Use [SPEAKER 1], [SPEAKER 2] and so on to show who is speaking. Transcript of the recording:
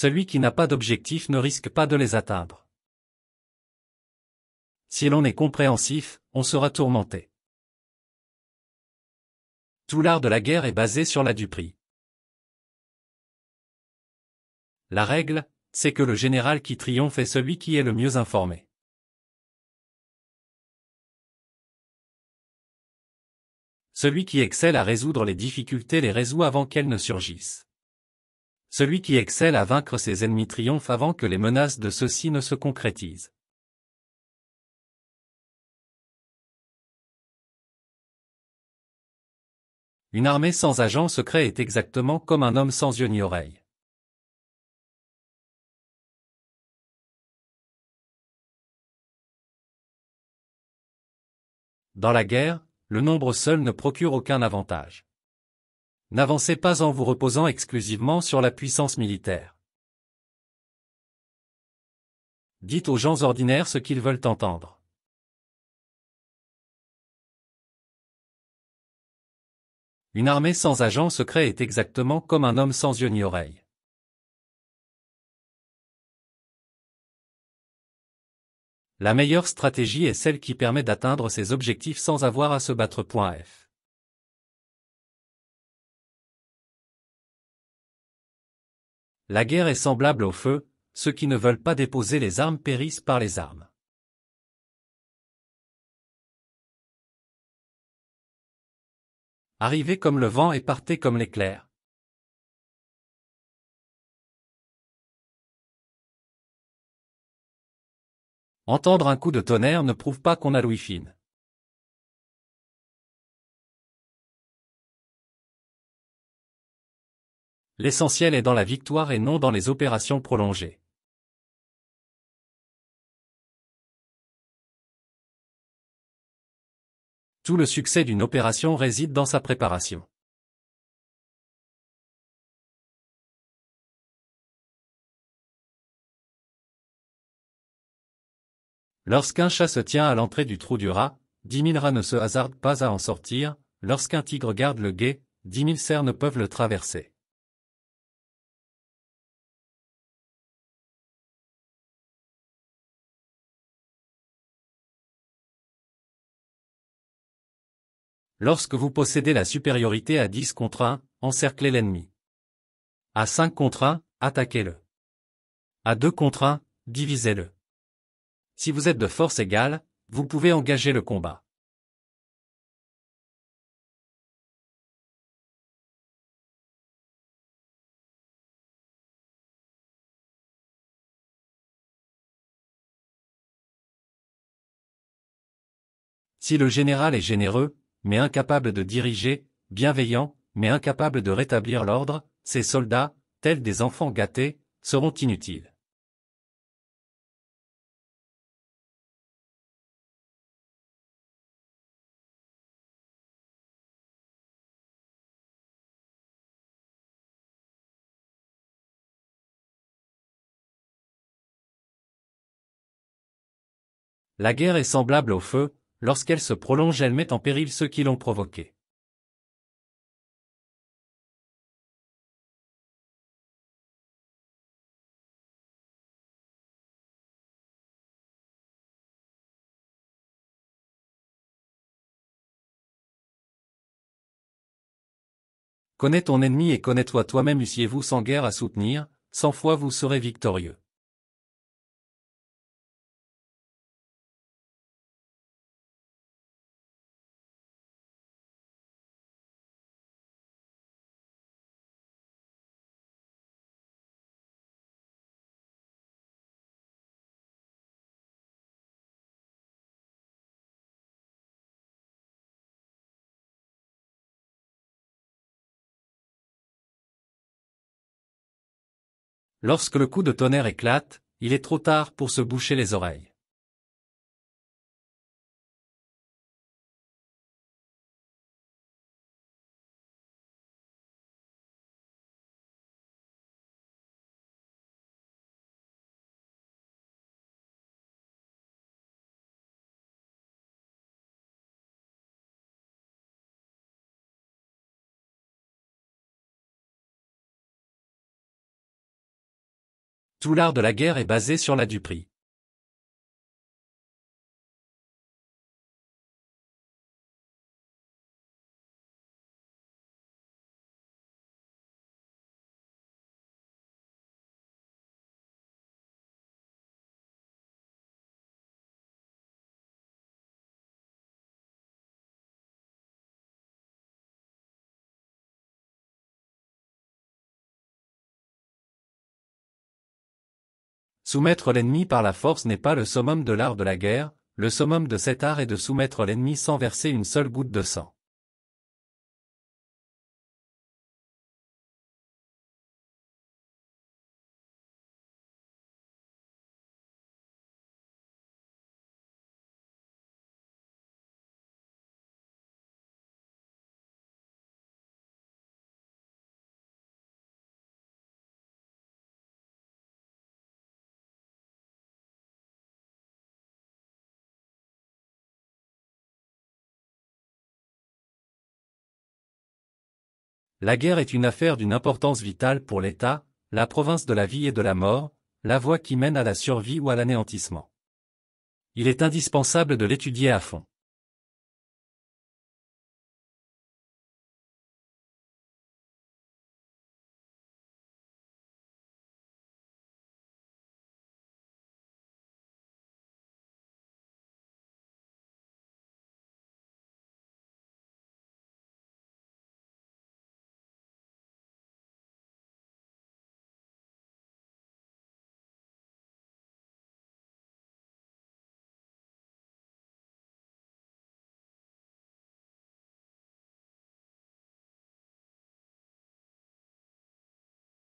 [SPEAKER 1] Celui qui n'a pas d'objectif ne risque pas de les atteindre. Si l'on est compréhensif, on sera tourmenté. Tout l'art de la guerre est basé sur la duperie. La règle, c'est que le général qui triomphe est celui qui est le mieux informé. Celui qui excelle à résoudre les difficultés les résout avant qu'elles ne surgissent. Celui qui excelle à vaincre ses ennemis triomphe avant que les menaces de ceux-ci ne se concrétisent. Une armée sans agent secret est exactement comme un homme sans yeux ni oreilles. Dans la guerre, le nombre seul ne procure aucun avantage. N'avancez pas en vous reposant exclusivement sur la puissance militaire. Dites aux gens ordinaires ce qu'ils veulent entendre. Une armée sans agent secret est exactement comme un homme sans yeux ni oreilles. La meilleure stratégie est celle qui permet d'atteindre ses objectifs sans avoir à se battre. F. La guerre est semblable au feu, ceux qui ne veulent pas déposer les armes périssent par les armes. Arrivez comme le vent et partez comme l'éclair. Entendre un coup de tonnerre ne prouve pas qu'on a l'ouïe fine. L'essentiel est dans la victoire et non dans les opérations prolongées. Tout le succès d'une opération réside dans sa préparation. Lorsqu'un chat se tient à l'entrée du trou du rat, 10 000 rats ne se hasardent pas à en sortir, lorsqu'un tigre garde le gué, 10 000 cerfs ne peuvent le traverser. Lorsque vous possédez la supériorité à 10 contre 1, encerclez l'ennemi. À 5 contre 1, attaquez-le. À 2 contre 1, divisez-le. Si vous êtes de force égale, vous pouvez engager le combat. Si le général est généreux, mais incapable de diriger, bienveillant, mais incapable de rétablir l'ordre, ses soldats, tels des enfants gâtés, seront inutiles. La guerre est semblable au feu, lorsqu'elle se prolonge elle met en péril ceux qui l'ont provoquée. Connais ton ennemi et connais-toi toi-même. Eussiez-vous sans guerre à soutenir, 100 fois vous serez victorieux. Lorsque le coup de tonnerre éclate, il est trop tard pour se boucher les oreilles. Tout l'art de la guerre est basé sur la duperie. Soumettre l'ennemi par la force n'est pas le summum de l'art de la guerre, le summum de cet art est de soumettre l'ennemi sans verser une seule goutte de sang. La guerre est une affaire d'une importance vitale pour l'État, la province de la vie et de la mort, la voie qui mène à la survie ou à l'anéantissement. Il est indispensable de l'étudier à fond.